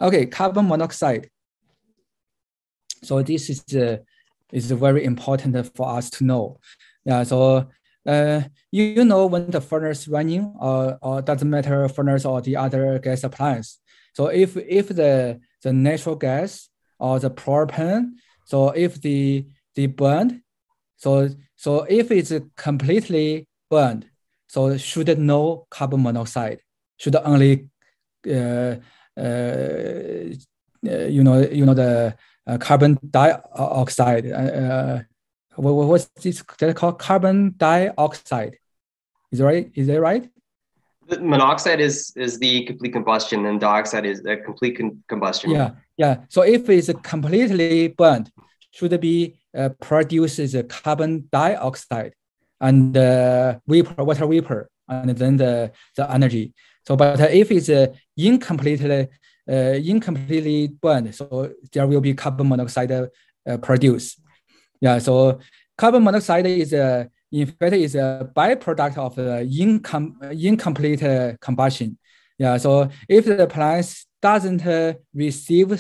Okay, carbon monoxide. So this is very important for us to know. Yeah, so you know when the furnace running or doesn't matter furnace or the other gas appliance. So if the natural gas or the propane, so if the burned, so if it's completely burned, so should no carbon monoxide, should only the carbon dioxide. What's this called? Carbon dioxide. Is that right? The monoxide is the complete combustion, and dioxide is a complete combustion. Yeah. So if it's completely burned, should be produces carbon dioxide and water vapor, and then the energy. So, but if it's incompletely burned, so there will be carbon monoxide produced. Yeah. So carbon monoxide is in fact is a byproduct of incomplete combustion. Yeah. So if the plant doesn't receive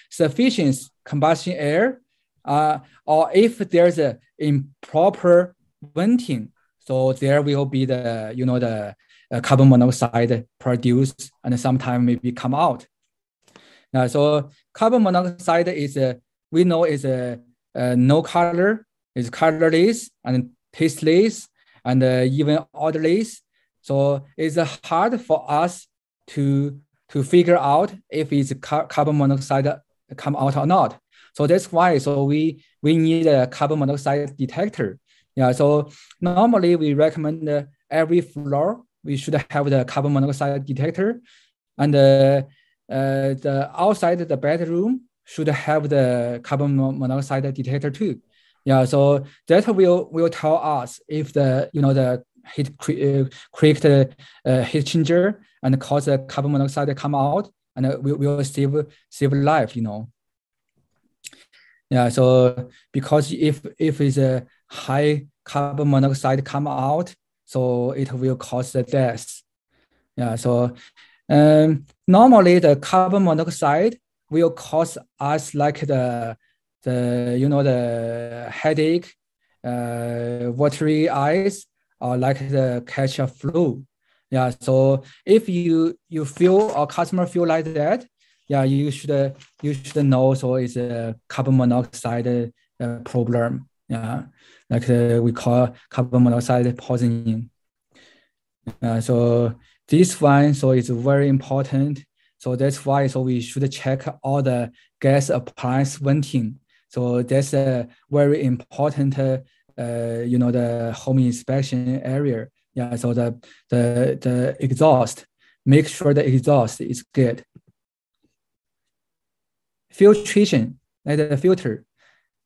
sufficient combustion air, or if there's an improper venting, so there will be the carbon monoxide produced and sometimes maybe come out. So carbon monoxide is we know is no color, is colorless and tasteless and even odorless. So it's hard for us to figure out if it's carbon monoxide come out or not. So that's why we need a carbon monoxide detector. Yeah. So normally we recommend every floor we should have the carbon monoxide detector, and the outside the bedroom should have the carbon monoxide detector too. Yeah, so that will tell us if the heat create heat changer and cause the carbon monoxide to come out, and we will save life. Yeah, so because if it's a high carbon monoxide come out, so it will cause the death. Yeah, so normally the carbon monoxide will cause us like the headache, watery eyes, or like the catch a flu. Yeah, so if you feel or customer feel like that, yeah, you should know. So it's a carbon monoxide problem. Yeah, like we call carbon monoxide poisoning. So this one, so it's very important. So that's why we should check all the gas appliance venting. So that's a very important, the home inspection area. Yeah. So the exhaust, make sure the exhaust is good. Filtration, like the filter.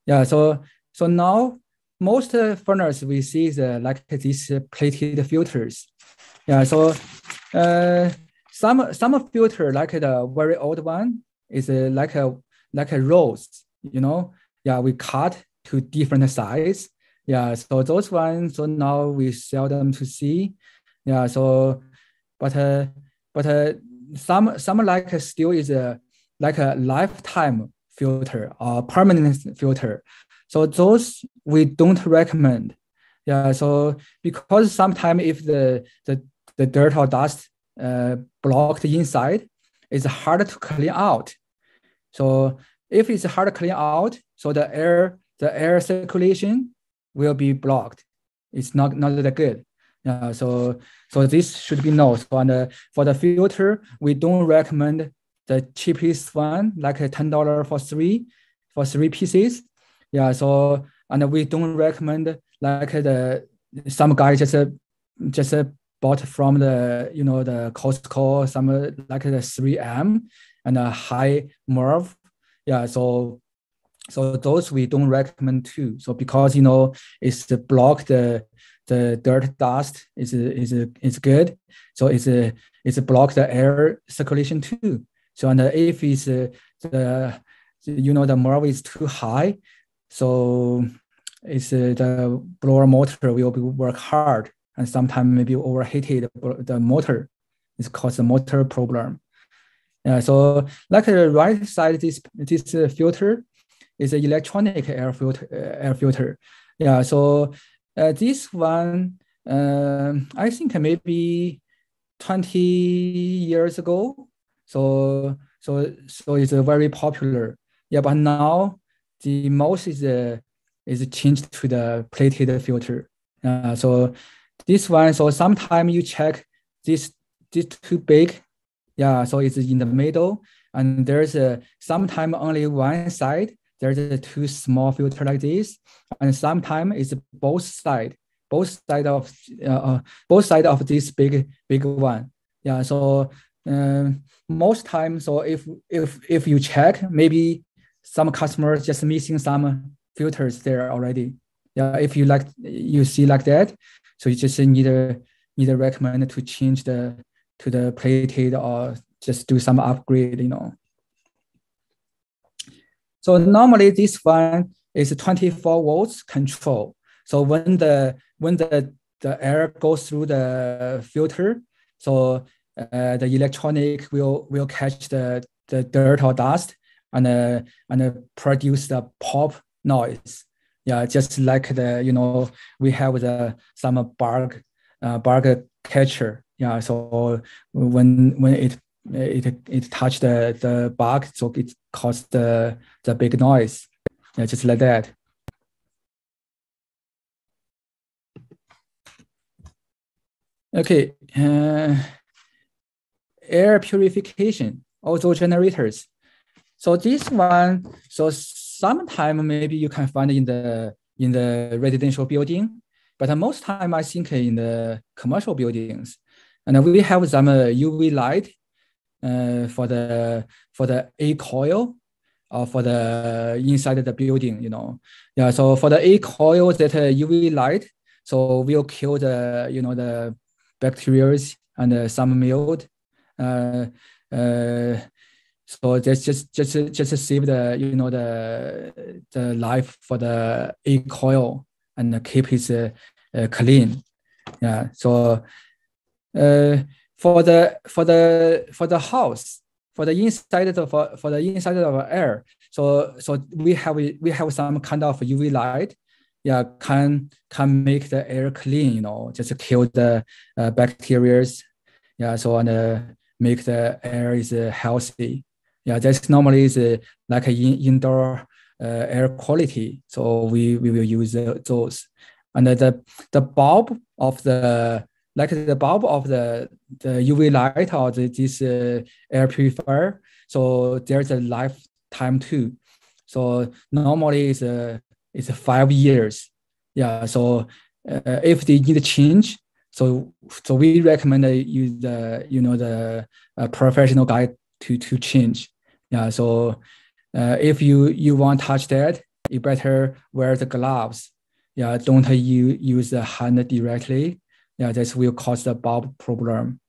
Yeah. So now most furnace we see is like these plated filters. Yeah. So some filter like the very old one is like a rose. Yeah, we cut to different size. Yeah, so those ones, so now we sell them to see. Yeah, so but some like still is like a lifetime filter or permanent filter. So those we don't recommend. Yeah, so because sometimes if the dirt or dust blocked inside, it's hard to clean out. So if it's hard to clean out, so the air circulation will be blocked. It's not that good. So this should be known. So for the filter, we don't recommend the cheapest one, like $10 for three pieces. Yeah. So and we don't recommend like some guy just bought from the the Costco some like the 3M and a high MERV. Yeah. So those we don't recommend too. So because it's block the dirt dust is good. So it's block the air circulation too. So and if it's the MERV is too high, so it's the blower motor will work hard and sometimes maybe overheated the motor. It's caused a motor problem. So like the right side, this filter is an electronic air filter. Yeah, so this one, I think maybe 20 years ago. So it's very popular. Yeah, but now the most is changed to the plated filter. So this one, so sometimes you check this too big. Yeah, so it's in the middle, and there's sometimes only one side. There's a too small filter like this, and sometimes it's both side of this big one. Yeah, so most times, so if you check, maybe some customers just missing some filters there already. Yeah, if you see like that, so you just need to recommend to change to the plated or just do some upgrade, So normally this one is 24 volts control. So when the air goes through the filter, so the electronic will catch the dirt or dust and produce the pop noise. Yeah, just like we have some bug catcher. Yeah, so when it touch the bug, so it causes the big noise. Yeah, just like that. Okay, air purification, also generators. So this one, so sometime maybe you can find in the residential building, but most time I think in the commercial buildings. And we have some UV light for the A coil or for the inside of the building, Yeah, so for the A coil, that UV light, so we'll kill the bacteria and some mold. So that's just save the life for the A coil and keep it clean. Yeah. So for the house, for the inside of air, so we have some kind of UV light. Yeah, can make the air clean, just kill the bacteria. Yeah, so and make the air is healthy. Yeah, that's normally is like an indoor air quality. So we will use those. And the bulb of the UV light or this air purifier. So there's a lifetime too. So normally it's 5 years. Yeah. So if they need to change, so we recommend use the professional guide to change. Yeah. So if you want to touch that, you better wear the gloves. Yeah. Don't use the hand directly. Yeah, this will cause the bulb problem.